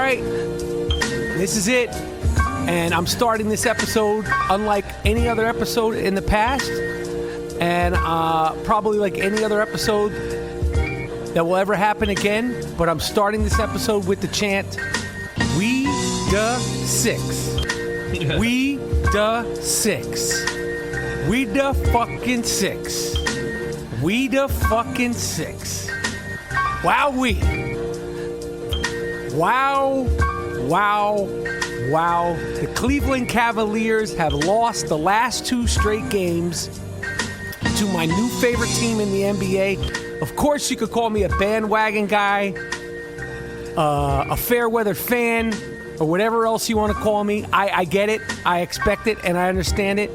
right, this is it. And I'm starting this episode unlike any other episode in the past. And probably like any other episode that will ever happen again. But I'm starting this episode with the chant, We the Six. We the Six. We the fucking Six. We the fucking Six. Wowee. Wow. Wow. Wow. The Cleveland Cavaliers have lost the last 2 straight games to my new favorite team in the NBA. Of course, you could call me a bandwagon guy, a fair weather fan, or whatever else you want to call me. I get it. I expect it, and I understand it.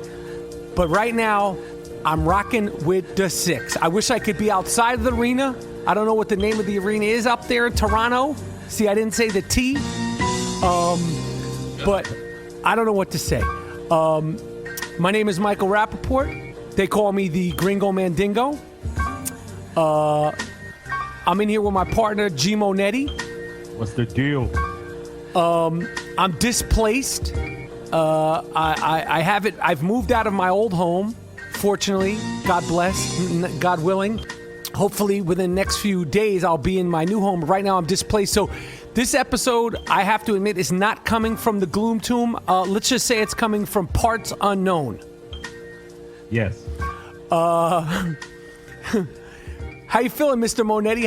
But right now, I'm rocking with the Six. I wish I could be outside of the arena. I don't know what the name of the arena is up there in Toronto. See, I didn't say the T. But I don't know what to say. My name is Michael Rapaport. They call me the Gringo Mandingo. I'm in here with my partner, G Monetti. What's the deal? I'm displaced. I haven't. I've moved out of my old home. Fortunately, God bless, God willing. Hopefully, within the next few days, I'll be in my new home. Right now, I'm displaced. So, this episode, I have to admit, is not coming from the Gloom Tomb. Let's just say it's coming from parts unknown. Yes. How you feeling, Mr. Monetti?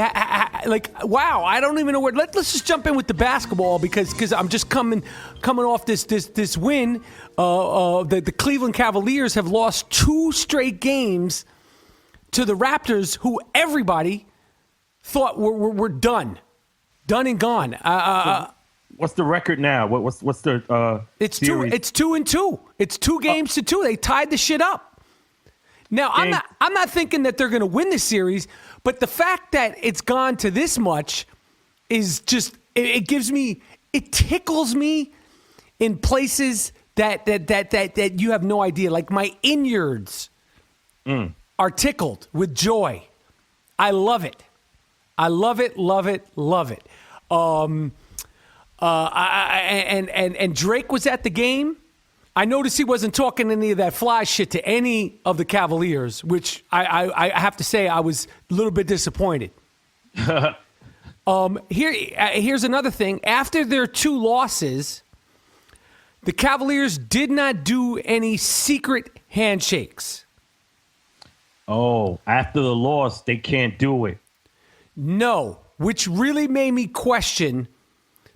Wow, I don't even know where. Let's just jump in with the basketball because I'm just coming off this win. The Cleveland Cavaliers have lost 2 straight games to the Raptors, who everybody thought were done and gone. So what's the record now? What's the it's series? It's 2-2. It's 2 games to 2. They tied the shit up. Now I'm not thinking that they're going to win the series, but the fact that it's gone to this much is just it tickles me in places that you have no idea. Like my innards are tickled with joy. I love it. I love it, love it, love it. And Drake was at the game. I noticed he wasn't talking any of that fly shit to any of the Cavaliers, which I have to say I was a little bit disappointed. Here's another thing. After their 2 losses, the Cavaliers did not do any secret handshakes. Oh, after the loss, they can't do it. No, which really made me question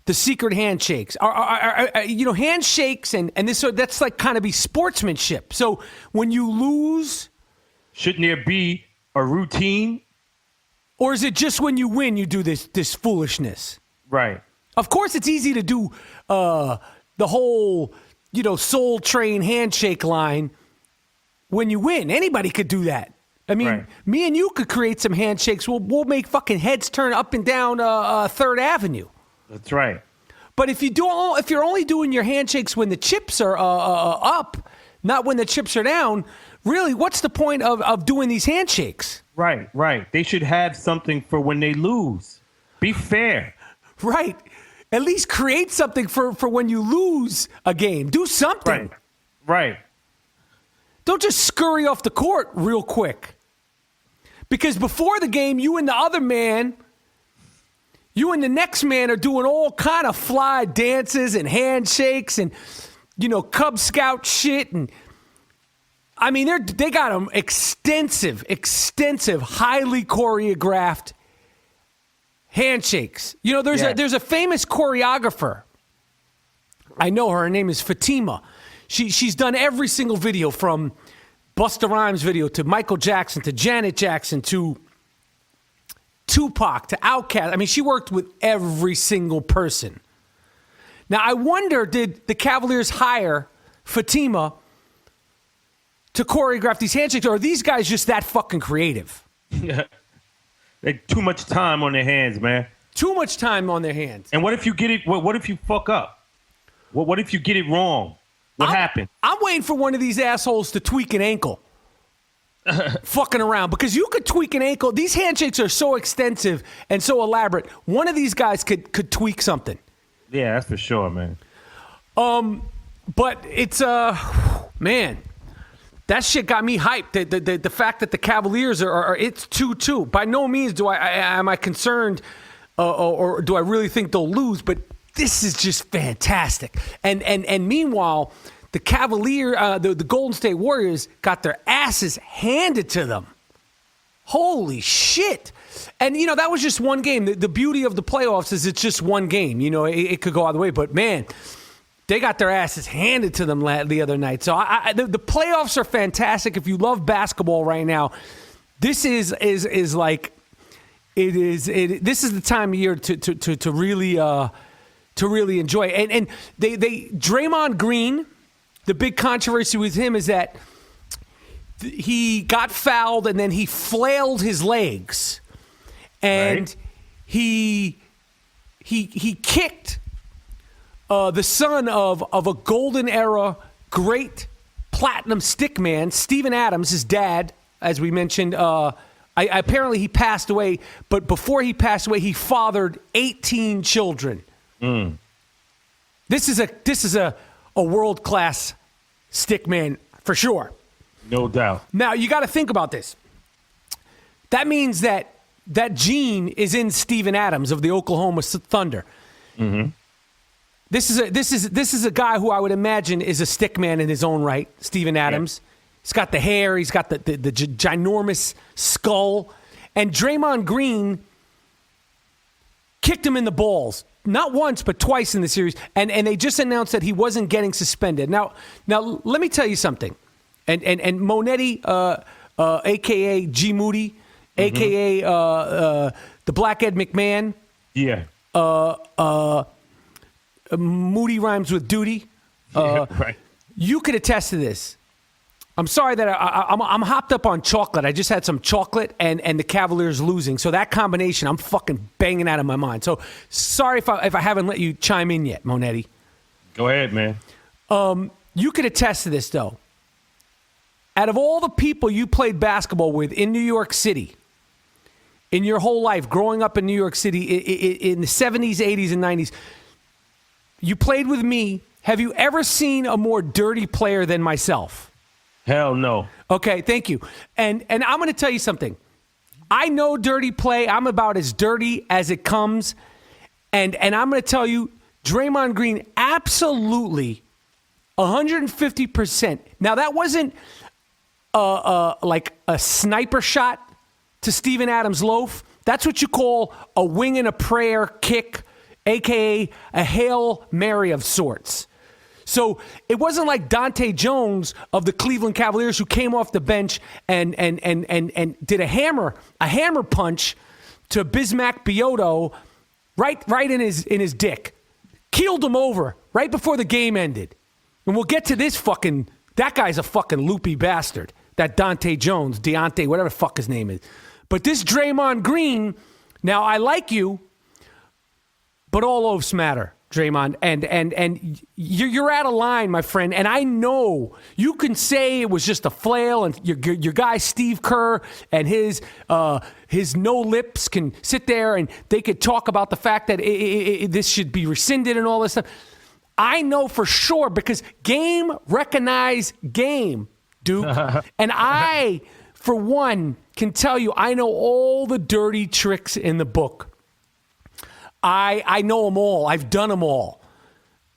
the secret handshakes. Handshakes and this, that's like kind of be sportsmanship. So when you lose, shouldn't there be a routine? Or is it just when you win you do this foolishness? Right. Of course, it's easy to do the whole Soul Train handshake line when you win. Anybody could do that. I mean, right. Me and you could create some handshakes. We'll make fucking heads turn up and down 3rd Avenue. That's right. But if you're only doing your handshakes when the chips are up, not when the chips are down, really, what's the point of doing these handshakes? Right. They should have something for when they lose. Be fair. Right. At least create something for when you lose a game. Do something. Right. Don't just scurry off the court real quick. Because before the game, you and the next man are doing all kind of fly dances and handshakes and, Cub Scout shit. And I mean, they got them extensive, highly choreographed handshakes. There's a famous choreographer. I know her. Her name is Fatima. She's done every single video from Busta Rhymes video to Michael Jackson to Janet Jackson to Tupac to Outkast. I mean, she worked with every single person. Now, I wonder, did the Cavaliers hire Fatima to choreograph these handshakes, or are these guys just that fucking creative? They have too much time on their hands, man. Too much time on their hands. And what if you get it? What if you fuck up? What if you get it wrong? What happened? I'm waiting for one of these assholes to tweak an ankle. Fucking around, because you could tweak an ankle. These handshakes are so extensive and so elaborate. One of these guys could tweak something. Yeah, that's for sure, man. But it's man, that shit got me hyped. The fact that the Cavaliers are it's 2-2. By no means am I concerned, or do I really think they'll lose? But this is just fantastic. And meanwhile, the the Golden State Warriors got their asses handed to them. Holy shit. And, that was just one game. The beauty of the playoffs is it's just one game. It could go either way. But, man, they got their asses handed to them the other night. So the playoffs are fantastic. If you love basketball right now, this is like this is the time of year to really enjoy. And they Draymond Green, the big controversy with him is that he got fouled and then he flailed his legs, and right. he kicked the son of a golden era great platinum stickman, Steven Adams, his dad, as we mentioned. Apparently he passed away, but before he passed away, he fathered 18 children. Mm. This is a world class stickman for sure. No doubt. Now, you got to think about this. That means that gene is in Steven Adams of the Oklahoma Thunder. Mm-hmm. This is a guy who I would imagine is a stickman in his own right, Steven Adams. Yeah. He's got the hair. He's got the ginormous skull. And Draymond Green kicked him in the balls. Not once, but twice in the series. And they just announced that he wasn't getting suspended. Now let me tell you something. And Monetti, a.k.a. G. Moody, a.k.a. the Black Ed McMahon. Yeah. Moody rhymes with duty. Right. You could attest to this. I'm sorry that I'm hopped up on chocolate. I just had some chocolate and the Cavaliers losing. So that combination, I'm fucking banging out of my mind. So sorry if I haven't let you chime in yet, Monetti. Go ahead, man. You could attest to this, though. Out of all the people you played basketball with in New York City, in your whole life, growing up in New York City in the 70s, 80s, and 90s, you played with me. Have you ever seen a more dirty player than myself? Hell no. Okay, thank you. And I'm going to tell you something. I know dirty play. I'm about as dirty as it comes. And I'm going to tell you, Draymond Green, absolutely 150%. Now, that wasn't like a sniper shot to Steven Adams' loaf. That's what you call a wing and a prayer kick, a.k.a. a Hail Mary of sorts. So it wasn't like Dahntay Jones of the Cleveland Cavaliers who came off the bench and did a hammer punch to Bismack Biyotto right in his dick. Keeled him over right before the game ended. And we'll get to this that guy's a fucking loopy bastard. That Dahntay Jones, Dahntay, whatever the fuck his name is. But this Draymond Green, now I like you, but all loafs matter, Draymond. And you're out of line, my friend. And I know you can say it was just a flail, and your guy Steve Kerr and his no lips can sit there and they could talk about the fact that this should be rescinded and all this stuff. I know for sure because game recognize game, Duke. And I, for one, can tell you I know all the dirty tricks in the book. I know them all. I've done them all.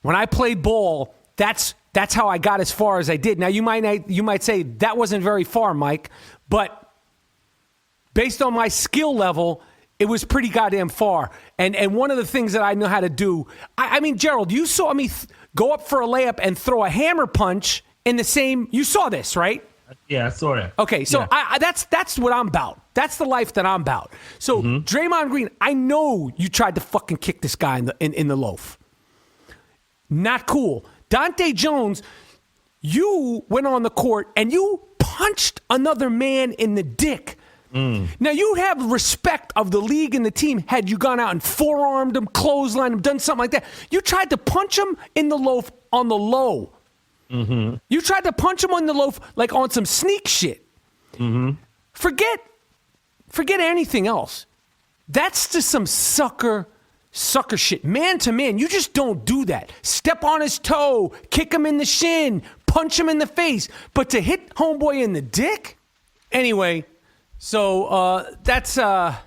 When I played ball, that's how I got as far as I did. Now, you might say that wasn't very far, Mike, but based on my skill level, it was pretty goddamn far. And one of the things that I know how to do, I mean, Gerald, you saw me go up for a layup and throw a hammer punch in the same, you saw this, right? Yeah, I saw that. Okay, so yeah. That's what I'm about. That's the life that I'm about. So Draymond Green, I know you tried to fucking kick this guy in the loaf. Not cool. Dahntay Jones, you went on the court and you punched another man in the dick. Now, you have respect of the league and the team had you gone out and forearmed him, clotheslined him, done something like that. You tried to punch him in the loaf on the low. Mm-hmm. You tried to punch him on the loaf like on some sneak shit. Mm-hmm. Forget anything else. That's just some sucker sucker shit. Man to man, you just don't do that. Step on his toe, kick him in the shin, punch him in the face. But to hit homeboy in the dick? Anyway, so that's that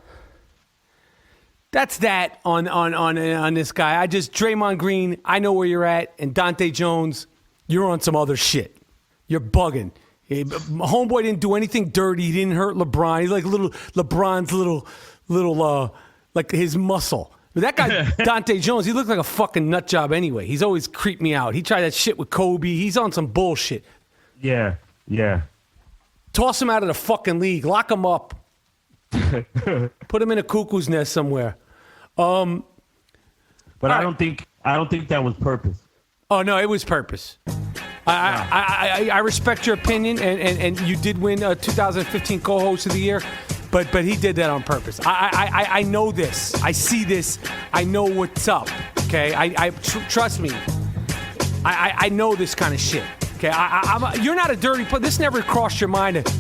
on this guy. Draymond Green, I know where you're at, and Dahntay Jones, you're on some other shit. You're bugging. Homeboy didn't do anything dirty. He didn't hurt LeBron. He's like LeBron's little like his muscle. But that guy, Dahntay Jones, he looked like a fucking nut job anyway. He's always creeped me out. He tried that shit with Kobe. He's on some bullshit. Yeah. Toss him out of the fucking league. Lock him up. Put him in a cuckoo's nest somewhere. But I don't think that was purpose. Oh no, it was purpose. I respect your opinion, and you did win 2015 co-host of the year, but he did that on purpose. I know this. I see this. I know what's up. Okay, trust me. I know this kind of shit. Okay, you're not a dirty player. This never crossed your mind to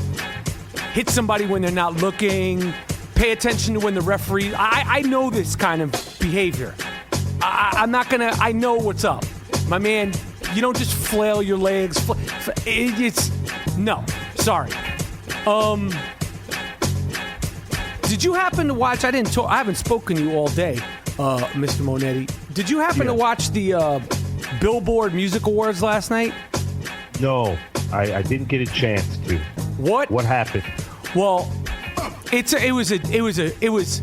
hit somebody when they're not looking. Pay attention to when the referee. I know this kind of behavior. I'm not gonna. I know what's up, my man. You don't just flail your legs. No. Sorry. Did you happen to watch? I haven't spoken to you all day, Mr. Monetti. Did you happen to watch the Billboard Music Awards last night? No, I didn't get a chance to. What happened? Well, it was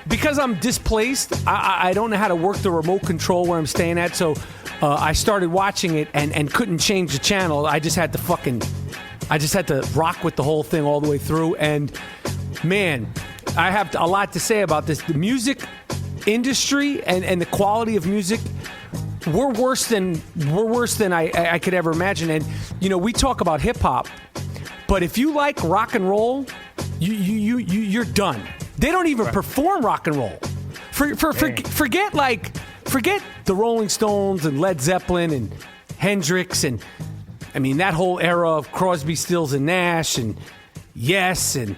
because I'm displaced. I don't know how to work the remote control where I'm staying at, so I started watching it and couldn't change the channel. I just had to rock with the whole thing all the way through. And man, I have a lot to say about this. The music industry and the quality of music, we're worse than I could ever imagine. And you know, we talk about hip hop, but if you like rock and roll, you're done. They don't even perform rock and roll. Forget the Rolling Stones and Led Zeppelin and Hendrix and I mean that whole era of Crosby, Stills and Nash and Yes and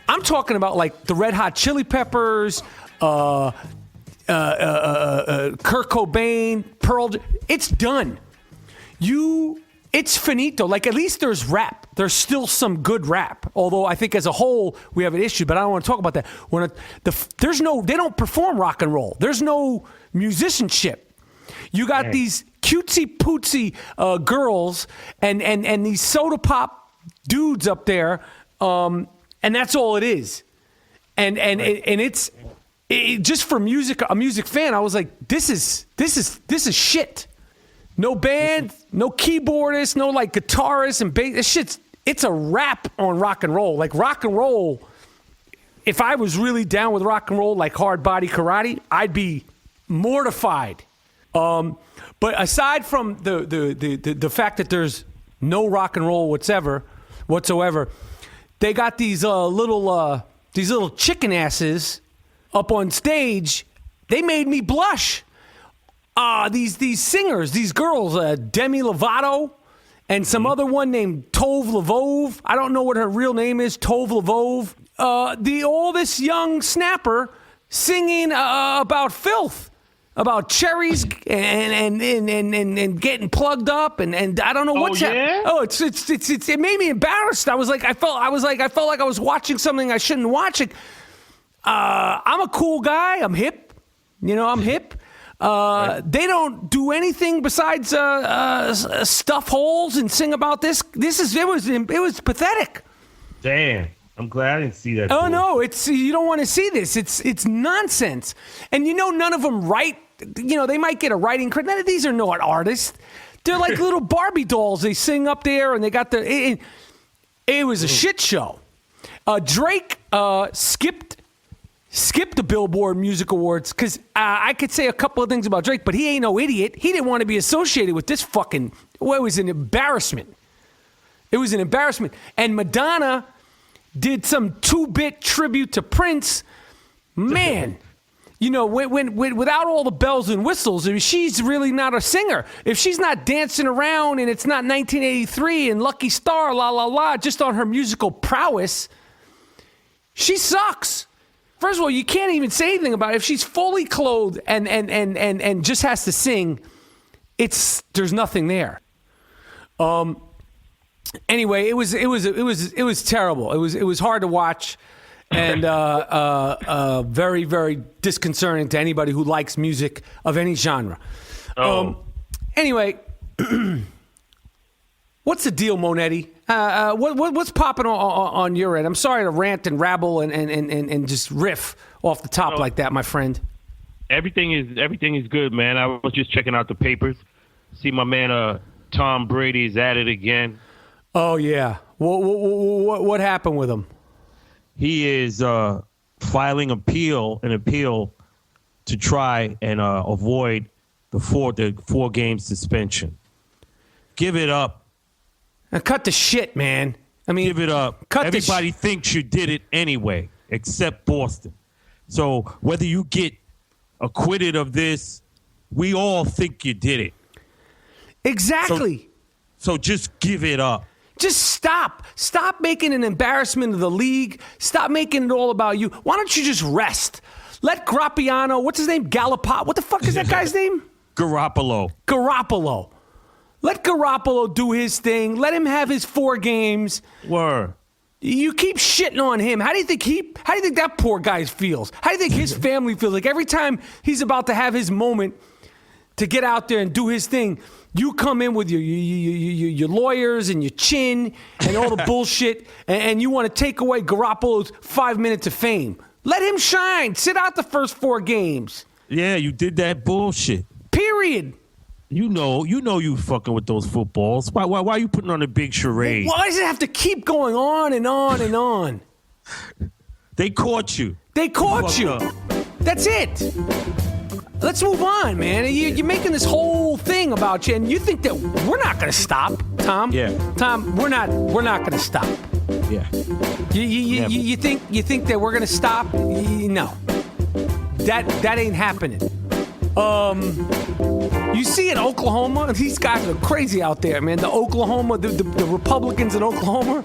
I'm talking about like the Red Hot Chili Peppers, Kurt Cobain, Pearl. It's done. It's finito. Like, at least there's rap. There's still some good rap. Although I think as a whole we have an issue, but I don't want to talk about that. They don't perform rock and roll. There's no musicianship. You got these cutesy pootsy girls and these soda pop dudes up there, and that's all it is. And it's just for music, a music fan. I was like, this is shit. No band, no keyboardist, no like guitarist and bass. This shit's, it's a rap on rock and roll. Like rock and roll, if I was really down with rock and roll, like hard body karate, I'd be mortified. But aside from the fact that there's no rock and roll whatsoever, they got these little chicken asses up on stage. They made me blush. These singers, these girls, Demi Lovato, and some other one named Tove Levove. I don't know what her real name is, Tove Levove. All this young snapper singing about filth, about cherries and getting plugged up, and I don't know what's happening. Oh, it made me embarrassed. I felt like I was watching something I shouldn't watch. I'm a cool guy. I'm hip. I'm hip. They don't do anything besides stuff holes and sing about this. It was pathetic. Damn, I'm glad I didn't see that. Oh no, you don't want to see this. It's nonsense. And none of them write. They might get a writing credit. None of these are not artists. They're like little Barbie dolls. They sing up there and they got it was a shit show. Drake skipped the Billboard Music Awards because I could say a couple of things about Drake, but he ain't no idiot. He didn't want to be associated with this fucking. Well, it was an embarrassment. It was an embarrassment. And Madonna did some 2-bit tribute to Prince. Man, when without all the bells and whistles, I mean, she's really not a singer. If she's not dancing around and it's not 1983 and Lucky Star, la la la, just on her musical prowess, she sucks. First of all, you can't even say anything about it. If she's fully clothed and just has to sing, there's nothing there. Anyway, it was terrible. It was hard to watch, and very, very disconcerting to anybody who likes music of any genre. Anyway, what's the deal, Monetti? What's popping on your end? I'm sorry to rant and rabble and just riff off the top like that, my friend. Everything is good, man. I was just checking out the papers. See my man Tom Brady is at it again. Oh yeah. What happened with him? He is filing an appeal to try and avoid the four game suspension. Give it up. Now cut the shit, man. I mean, give it up. Everybody thinks you did it anyway, except Boston. So whether you get acquitted of this, we all think you did it. Exactly. So just give it up. Just stop. Stop making an embarrassment of the league. Stop making it all about you. Why don't you just rest? Let Grappiano, what's his name? Gallipo. What the fuck is that guy's name? Garoppolo. Let Garoppolo do his thing. Let him have his 4 games. Word. You keep shitting on him. How do you think that poor guy feels? How do you think his family feels? Like every time he's about to have his moment to get out there and do his thing, you come in with your lawyers and your chin and all the bullshit, and you want to take away Garoppolo's 5 minutes of fame. Let him shine. Sit out the first 4 games. Yeah, you did that bullshit. Period. You know you fucking with those footballs. Why are you putting on a big charade? Why does it have to keep going on and on and on? They caught you. They caught you. That's it. Let's move on, man. You're making this whole thing about you, and you think that we're not going to stop, Tom? Yeah. Tom, we're not going to stop. Yeah. You think that we're going to stop? No. That ain't happening. You see in Oklahoma, these guys are crazy out there, man. The Republicans in Oklahoma.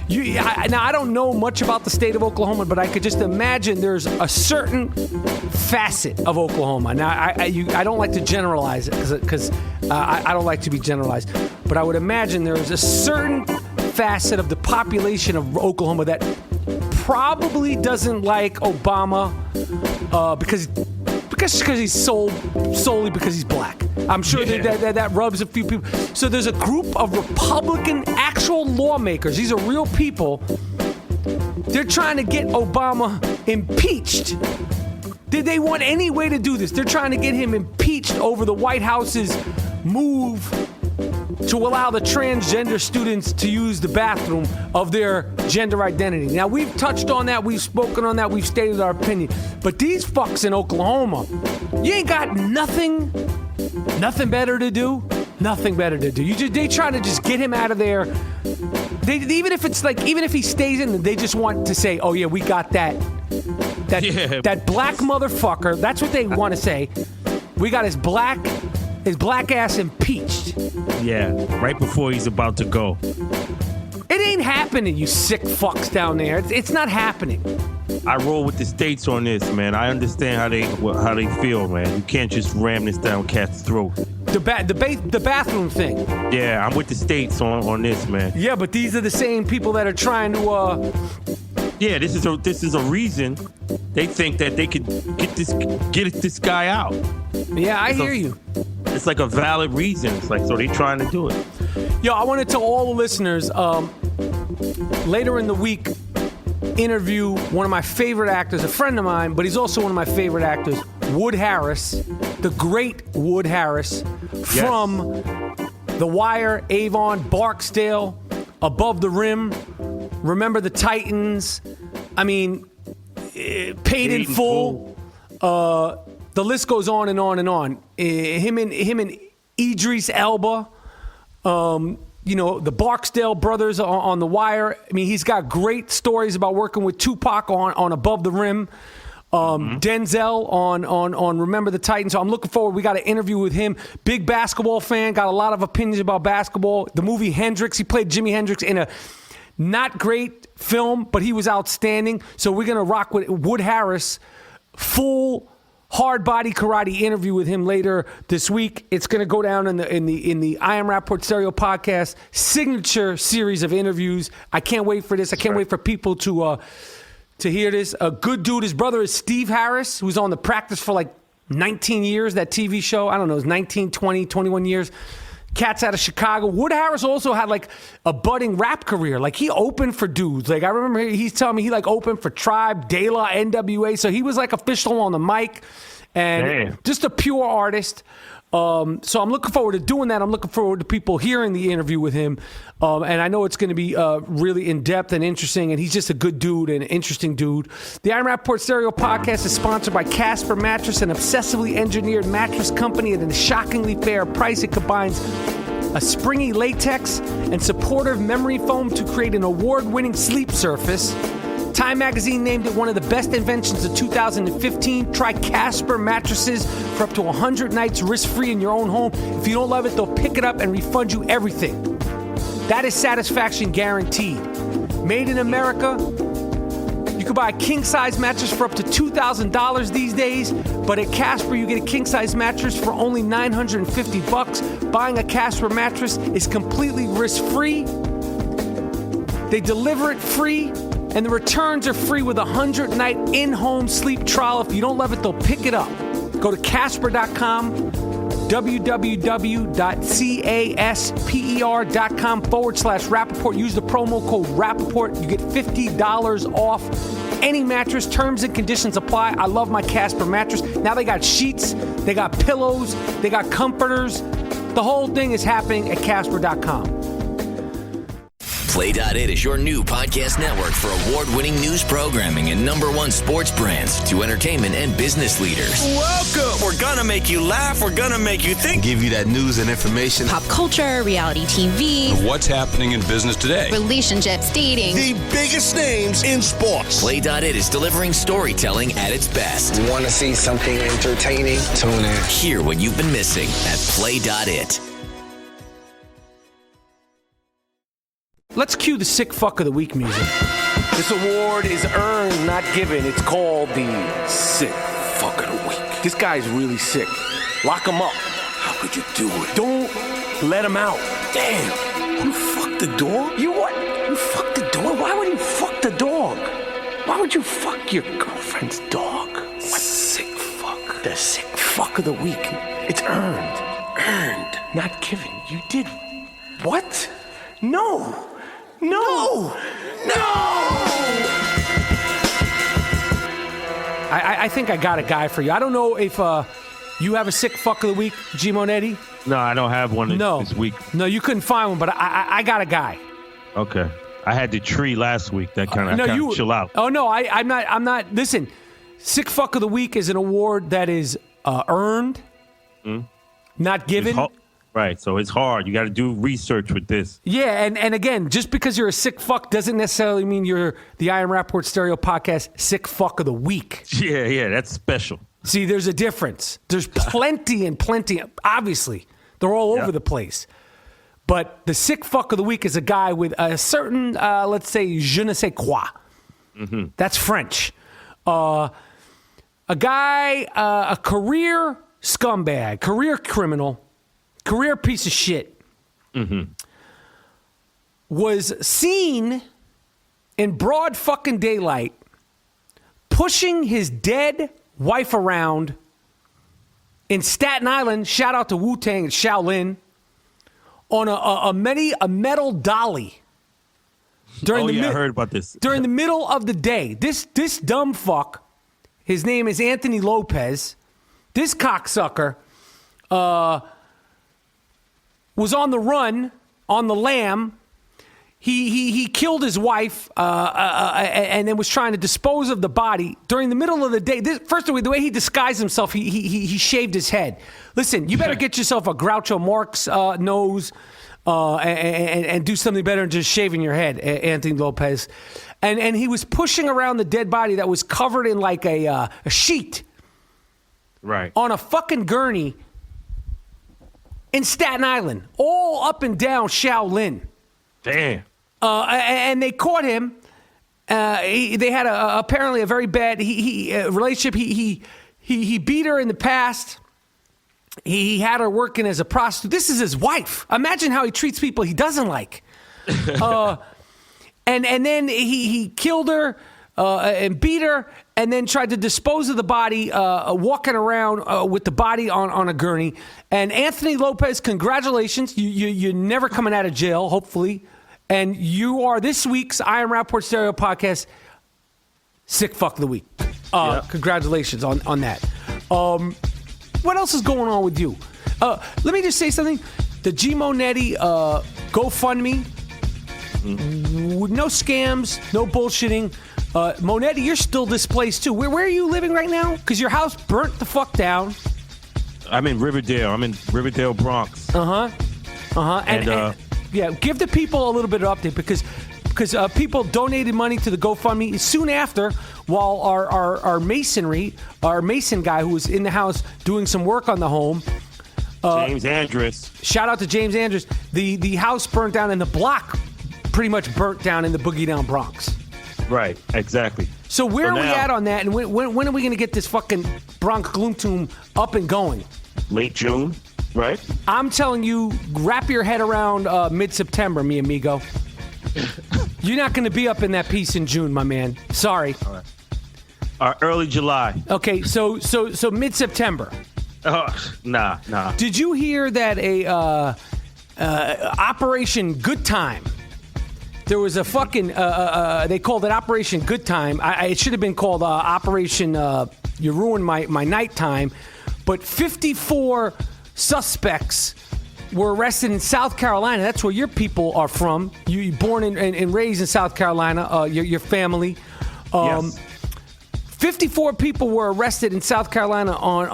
Now, I don't know much about the state of Oklahoma, but I could just imagine there's a certain facet of Oklahoma. Now, I don't like to generalize it because I don't like to be generalized, but I would imagine there's a certain facet of the population of Oklahoma that probably doesn't like Obama because he's solely because he's black. I'm sure that rubs a few people. So there's a group of Republican actual lawmakers. These are real people. They're trying to get Obama impeached. Did they want any way to do this? They're trying to get him impeached over the White House's move to allow the transgender students to use the bathroom of their gender identity. Now, we've touched on that. We've spoken on that. We've stated our opinion. But these fucks in Oklahoma, you ain't got nothing better to do. Nothing better to do. They try to just get him out of there. Even if he stays in, they just want to say, oh, yeah, we got that black motherfucker. That's what they want to say. We got his black ass impeached. Yeah, right before he's about to go. It ain't happening, you sick fucks down there. It's not happening. I roll with the states on this, man. I understand how they feel, man. You can't just ram this down cat's throat. The bathroom thing. Yeah, I'm with the states on this, man. Yeah, but these are the same people that are trying to. Yeah, this is a reason they think that they could get this guy out. Yeah, I hear you. It's like a valid reason. It's like, so they trying to do it. Yo, I want to tell all the listeners, later in the week, interview one of my favorite actors, a friend of mine, but he's also one of my favorite actors, Wood Harris, the great Wood Harris, from The Wire, Avon, Barksdale, Above the Rim, Remember the Titans, I mean, Paid in Full. The list goes on and on and on. Him and Idris Elba, the Barksdale brothers on The Wire. I mean, he's got great stories about working with Tupac on Above the Rim. Denzel on Remember the Titans. So I'm looking forward. We got an interview with him. Big basketball fan. Got a lot of opinions about basketball. The movie Hendrix. He played Jimi Hendrix in a Not great film, but he was outstanding. So we're going to rock with Wood Harris, full hard body karate interview with him later this week. It's going to go down in the I Am Rapaport Stereo podcast signature series of interviews. I can't wait for this. I can't wait for people to hear this. A good dude. His brother is Steve Harris, who's on The Practice for like 19 years, that TV show. I don't know, it's 19, 20, 21 years. Cat's out of Chicago. Wood Harris also had like a budding rap career. Like he opened for dudes. Like I remember he's telling me he like opened for Tribe, De La, NWA. So he was like official on the mic and just a pure artist. So I'm looking forward to doing that. I'm looking forward to people hearing the interview with him. And I know it's going to be really in-depth and interesting. And he's just a good dude and an interesting dude. The I Am Rapaport Stereo podcast is sponsored by Casper Mattress, an obsessively engineered mattress company at a shockingly fair price. It combines a springy latex and supportive memory foam to create an award-winning sleep surface. Time Magazine named it one of the best inventions of 2015. Try Casper mattresses for up to 100 nights risk-free in your own home. If you don't love it, they'll pick it up and refund you everything. That is satisfaction guaranteed. Made in America. You can buy a king-size mattress for up to $2,000 these days, but at Casper, you get a king-size mattress for only $950. Buying a Casper mattress is completely risk-free. They deliver it free. And the returns are free with a 100-night in-home sleep trial. If you don't love it, they'll pick it up. Go to Casper.com, www.casper.com/Rapaport. Use the promo code Rapaport. You get $50 off any mattress. Terms and conditions apply. I love my Casper mattress. Now they got sheets, they got pillows, they got comforters. The whole thing is happening at Casper.com. Play.it is your new podcast network for award-winning news programming and #1 sports brands to entertainment and business leaders. Welcome! We're gonna make you laugh. We're gonna make you think. Give you that news and information. Pop culture, reality TV. What's happening in business today? Relationships, dating. The biggest names in sports. Play.it is delivering storytelling at its best. Want to see something entertaining? Tune in. Hear what you've been missing at Play.it. Let's cue the sick fuck of the week music. This award is earned, not given. It's called the sick fuck of the week. This guy's really sick. Lock him up. How could you do it? Don't let him out. Damn. You fucked the dog? You what? You fucked the dog? Why would you fuck the dog? Why would you fuck your girlfriend's dog? What? Sick fuck. The sick fuck of the week. It's earned. Earned, not given. You did what? No. I think I got a guy for you. I don't know if you have a sick fuck of the week, G Monetti. No, I don't have one this week. No, you couldn't find one, but I got a guy. Okay. I had the tree last week. That kind of chill out. Oh, no, I'm not. Listen, sick fuck of the week is an award that is earned, not given. Right, so it's hard. You got to do research with this. Yeah, and again, just because you're a sick fuck doesn't necessarily mean you're the I Am Rapaport Stereo podcast sick fuck of the week. Yeah, that's special. See, there's a difference. There's plenty. Obviously, they're all over the place. But the sick fuck of the week is a guy with a certain, let's say, je ne sais quoi. Mm-hmm. That's French. A guy, a career scumbag, career criminal, career piece of shit, was seen in broad fucking daylight pushing his dead wife around in Staten Island, shout out to Wu-Tang and Shaolin, on a metal dolly. I heard about this. During the middle of the day. This dumb fuck, his name is Anthony Lopez, this cocksucker, was on the run, on the lam. He killed his wife and then was trying to dispose of the body during the middle of the day. First of all, the way he disguised himself, he shaved his head. Listen, you better get yourself a Groucho Marx nose and do something better than just shaving your head, Anthony Lopez. And he was pushing around the dead body that was covered in like a sheet, right, on a fucking gurney in Staten Island, all up and down Shaolin. Damn. and they caught him. They had apparently a very bad relationship. He beat her in the past. He had her working as a prostitute. This is his wife. Imagine how he treats people he doesn't like. And then he killed her and beat her, and then tried to dispose of the body, walking around with the body on a gurney. And Anthony Lopez, congratulations. You're never coming out of jail, hopefully. And you are this week's I Am Rapaport Stereo Podcast Sick Fuck of the Week. Congratulations on that. What else is going on with you? Let me just say something. The G Monetti GoFundMe, no scams, no bullshitting. Monetti, you're still displaced too. Where are you living right now? Because your house burnt the fuck down. I'm in Riverdale. I'm in Riverdale, Bronx. And yeah, give the people a little bit of update because people donated money to the GoFundMe soon after, while our mason guy who was in the house doing some work on the home, James Andrus. Shout out to James Andrus. The house burnt down and the block pretty much burnt down in the Boogie Down Bronx. Right, exactly. So where are we at on that? And when are we going to get this fucking Bronx Gloom Tomb up and going? Late June, right? I'm telling you, wrap your head around mid-September, mi amigo. You're not going to be up in that piece in June, my man. Sorry. All right. Early July. Okay, so mid-September. Nah. Did you hear that Operation Good Time? There was a fucking, they called it Operation Good Time. It should have been called Operation You Ruined My Nighttime. But 54 suspects were arrested in South Carolina. That's where your people are from. You born and raised in South Carolina, your family. Yes. 54 people were arrested in South Carolina on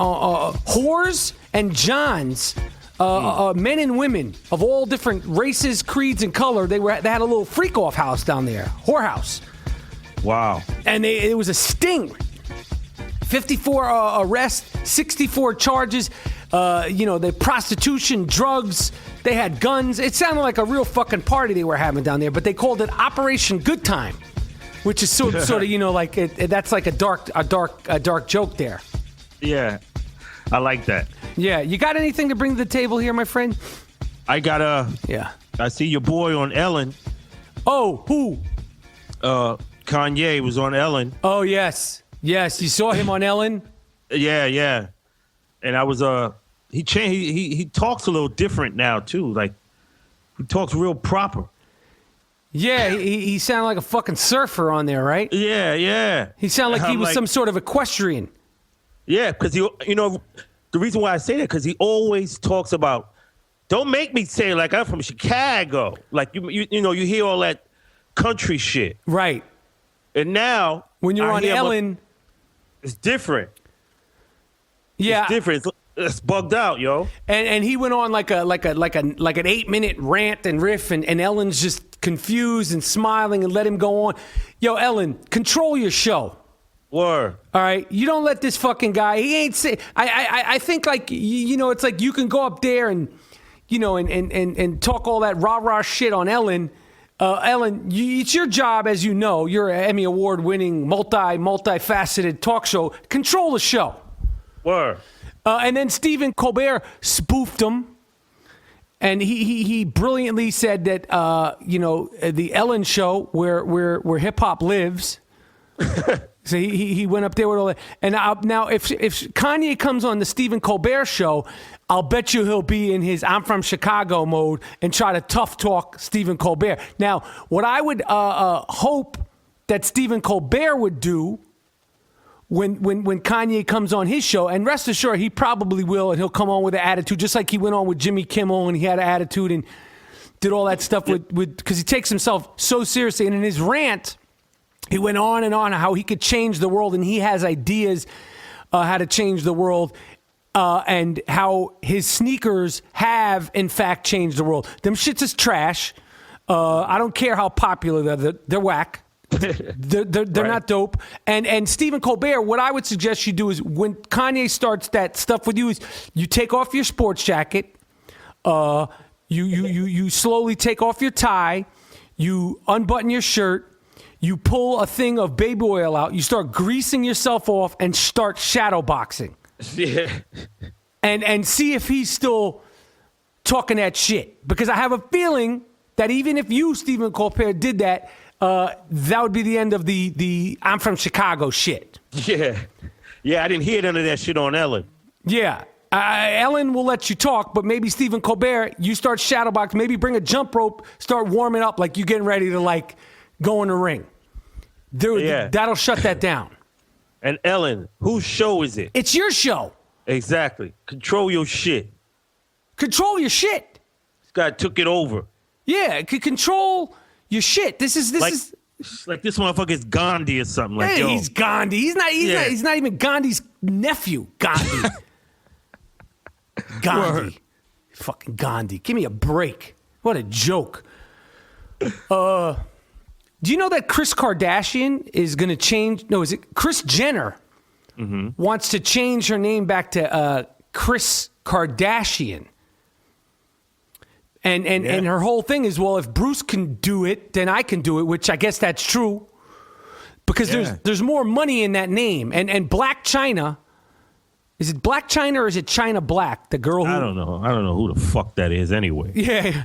whores and johns. Men and women of all different races, creeds, and color. They had a little freak-off house down there, whorehouse. Wow. And it was a sting. 54 arrests, 64 charges. The prostitution, drugs. They had guns. It sounded like a real fucking party they were having down there. But they called it Operation Good Time, which is sort of like that's like a dark joke there. Yeah, I like that. Yeah, you got anything to bring to the table here, my friend? I got Yeah. I see your boy on Ellen. Oh, who? Kanye was on Ellen. Oh, yes. Yes, you saw him on Ellen? Yeah. And I was he changed. He talks a little different now too. Like he talks real proper. Yeah, he sounded like a fucking surfer on there, right? Yeah. He sounded like he was some sort of equestrian. Yeah, because the reason why I say that, because he always talks about, don't make me say like I'm from Chicago. Like you hear all that country shit. Right. And now when you're on Ellen, it's different. Yeah. It's different. It's bugged out, yo. And he went on like an 8-minute rant and riff, and Ellen's just confused and smiling and let him go on. Yo, Ellen, control your show. Word. All right, you don't let this fucking guy. He ain't say. I think like it's like you can go up there and and talk all that rah shit on Ellen. Ellen, it's your job, as you know. You're an Emmy Award-winning, multifaceted talk show. Control the show. Word. And then Stephen Colbert spoofed him, and he brilliantly said that the Ellen show where hip hop lives. So he went up there with all that. And now if Kanye comes on the Stephen Colbert show, I'll bet you he'll be in his I'm from Chicago mode and try to tough talk Stephen Colbert. Now, what I would hope that Stephen Colbert would do when Kanye comes on his show, and rest assured he probably will, and he'll come on with an attitude, just like he went on with Jimmy Kimmel and he had an attitude and did all that stuff with because he takes himself so seriously. And in his rant, he went on and on how he could change the world, and he has ideas how to change the world, and how his sneakers have, in fact, changed the world. Them shits is trash. I don't care how popular they're whack. They're right. Not dope. And Stephen Colbert, what I would suggest you do is when Kanye starts that stuff with you is you take off your sports jacket, you slowly take off your tie. you unbutton your shirt, you pull a thing of baby oil out, you start greasing yourself off and start shadow boxing. Yeah. And see if he's still talking that shit. Because I have a feeling that even if you, Stephen Colbert, did that, that would be the end of the I'm from Chicago shit. Yeah. Yeah, I didn't hear none of that shit on Ellen. Yeah. Ellen will let you talk, but maybe Stephen Colbert, you start shadowboxing, maybe bring a jump rope, start warming up like you're getting ready to, like, go in the ring. Dude, that'll shut that down. And Ellen, whose show is it? It's your show. Exactly. Control your shit. Control your shit. This guy took it over. Yeah, control your shit. This is like this motherfucker is Gandhi or something. Like, hey, he's Gandhi. He's not even Gandhi's nephew. Gandhi. Gandhi. Fucking Gandhi. Give me a break. What a joke. Do you know that Kris Kardashian is going to change? No, is it Kris Jenner wants to change her name back to Kris Kardashian? And her whole thing is, well, if Bruce can do it, then I can do it, which I guess that's true. Because there's more money in that name. And Black China, is it Black China or is it China Black? The girl who... I don't know who the fuck that is anyway. Yeah.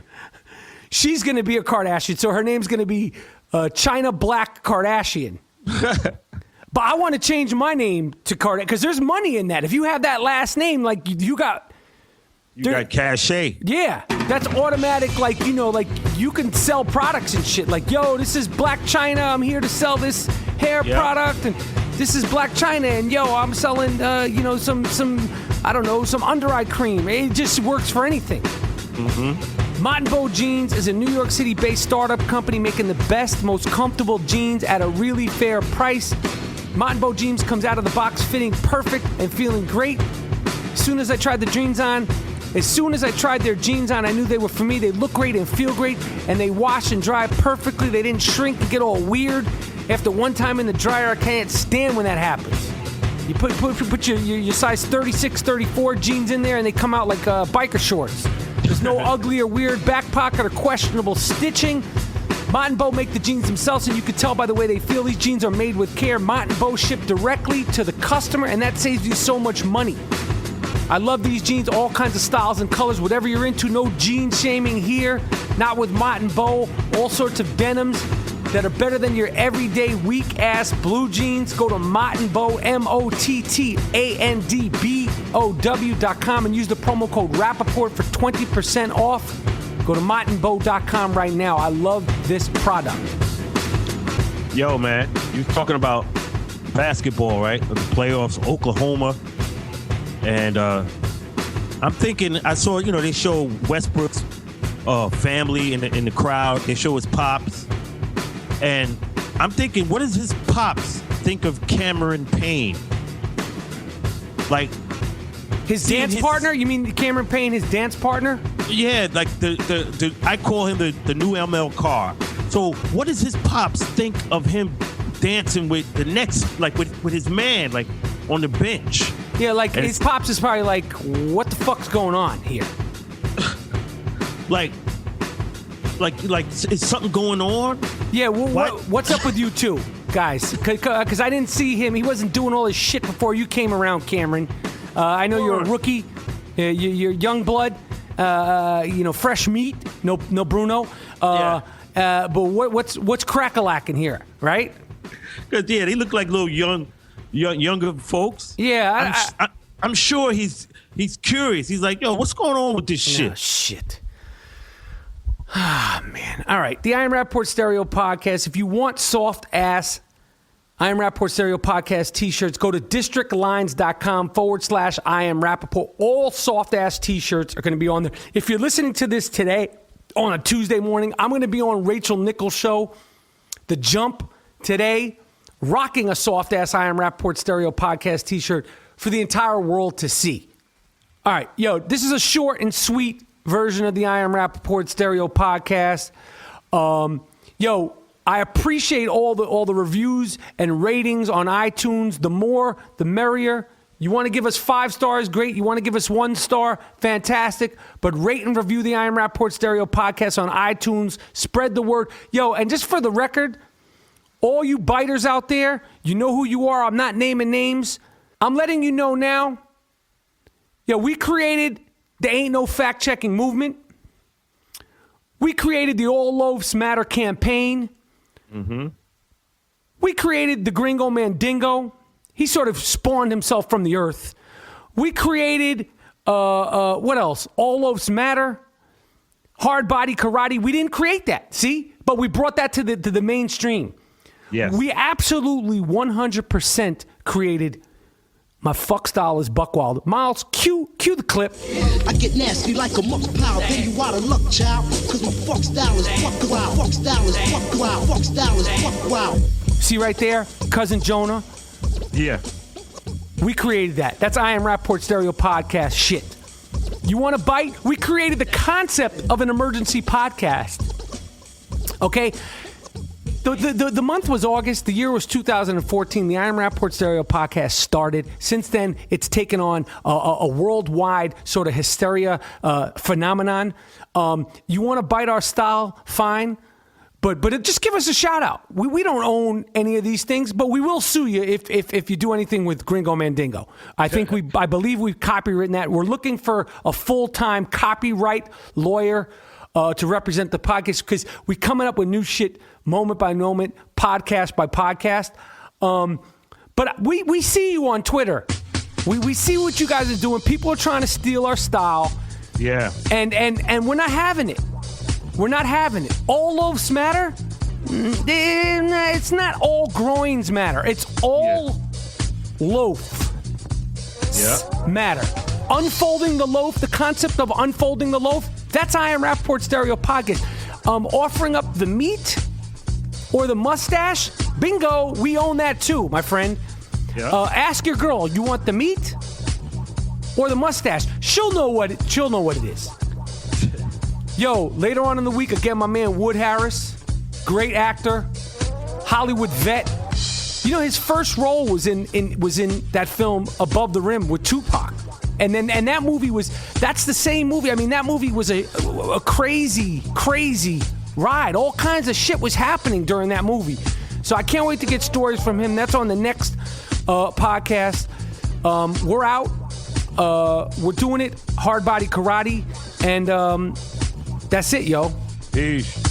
She's going to be a Kardashian, so her name's going to be China Black Kardashian. But I want to change my name to Kardashian because there's money in that. If you have that last name, like you got... You got cachet. Yeah, that's automatic. Like, you know, like you can sell products and shit. Like, yo, this is Black China. I'm here to sell this hair product, and this is Black China. And yo, I'm selling, some I don't know, some under eye cream. It just works for anything. Monbo Jeans is a New York City-based startup company making the best, most comfortable jeans at a really fair price. Monbo Jeans comes out of the box fitting perfect and feeling great. As soon as I tried their jeans on, I knew they were for me. They look great and feel great, and they wash and dry perfectly. They didn't shrink and get all weird. After one time in the dryer, I can't stand when that happens. You put your size 36, 34 jeans in there, and they come out like biker shorts. There's no ugly or weird back pocket or questionable stitching. Monbo make the jeans themselves, and you can tell by the way they feel. These jeans are made with care. Monbo ship directly to the customer, and that saves you so much money. I love these jeans, all kinds of styles and colors, whatever you're into. No jean shaming here, not with Monbo. All sorts of denims that are better than your everyday weak-ass blue jeans. Go to Monbo, MOTTANDBOW.com and use the promo code Rapaport for 20% off. Go to Monbo.com right now. I love this product. Yo, man, you talking about basketball, right? The playoffs, Oklahoma. And I'm thinking, I saw, they show Westbrook's family in the crowd. They show his pops. And I'm thinking, what does his pops think of Cameron Payne? Like, his dance partner? You mean Cameron Payne, his dance partner? Yeah, like the I call him the new ML Carr. So what does his pops think of him dancing with the next, like with his man, like on the bench? Yeah, like his pops is probably like, what the fuck's going on here? like, is something going on? Yeah, what's up with you two guys? Because I didn't see him. He wasn't doing all his shit before you came around, Cameron. I know you're a rookie. You're young blood. Fresh meat. No Bruno. But what's crack-a-lacking here, right? Because they look like little younger folks. Yeah, I'm sure he's curious. He's like, yo, what's going on with this shit? Oh, shit. Ah, man. All right. The I Am Rapaport Stereo Podcast. If you want soft-ass I Am Rapaport Stereo Podcast t-shirts, go to districtlines.com/I Am Rapaport. All soft-ass t-shirts are going to be on there. If you're listening to this today on a Tuesday morning, I'm going to be on Rachel Nichols' show, The Jump, today, rocking a soft-ass I Am Rapaport Stereo Podcast t-shirt for the entire world to see. All right. Yo, this is a short and sweet version of the I Am Rapaport Stereo Podcast. I appreciate all the reviews and ratings on iTunes. The more, the merrier. You want to give us 5 stars? Great. You want to give us 1 star? Fantastic. But rate and review the I Am Rapaport Stereo podcast on iTunes. Spread the word. Yo, and just for the record, all you biters out there, you know who you are. I'm not naming names. I'm letting you know now. Yo, we created the Ain't No Fact Checking movement. We created the All LOAFS Matter campaign. Mm-hmm. We created the Gringo Mandingo. He sort of spawned himself from the earth. We created, what else? All LOAFS Matter, hard body karate. We didn't create that, see? But we brought that to the mainstream. Yes. We absolutely 100% created My Fuck Style is Buck Wild. Miles, cue the clip. I get nasty like a muck pile, then you out of luck, child. Cause my fuck style is buck wild. Fuck style is buck wild. Fuck style is buck wild. See right there, Cousin Jonah? Yeah. We created that. That's I Am Rapaport Stereo podcast shit. You want to bite? We created the concept of an emergency podcast. Okay? The month was August. The year was 2014. The I Am Rapaport Stereo podcast started. Since then, it's taken on a worldwide sort of hysteria phenomenon. You want to bite our style? Fine. But just give us a shout out. We don't own any of these things, but we will sue you if you do anything with Gringo Mandingo. I believe we've copywritten that. We're looking for a full-time copyright lawyer to represent the podcast because we're coming up with new shit moment by moment, podcast by podcast. But we see you on Twitter. We see what you guys are doing. People are trying to steal our style. Yeah. And we're not having it. We're not having it. All loaves matter? It's not all groins matter. It's all loaf matter. Unfolding the loaf, the concept of unfolding the loaf, that's I Am Rapaport Stereo podcast. Offering up the meat or the mustache, bingo, we own that too, my friend. Yeah. Ask your girl, you want the meat or the mustache? She'll know what it is. Yo, later on in the week, again, my man Wood Harris, great actor, Hollywood vet. You know, his first role was in that film Above the Rim with Tupac. And that movie that's the same movie. I mean, that movie was a crazy, crazy ride. All kinds of shit was happening during that movie. So I can't wait to get stories from him. That's on the next podcast. We're out. We're doing it. Hard body karate. And that's it, yo. Peace.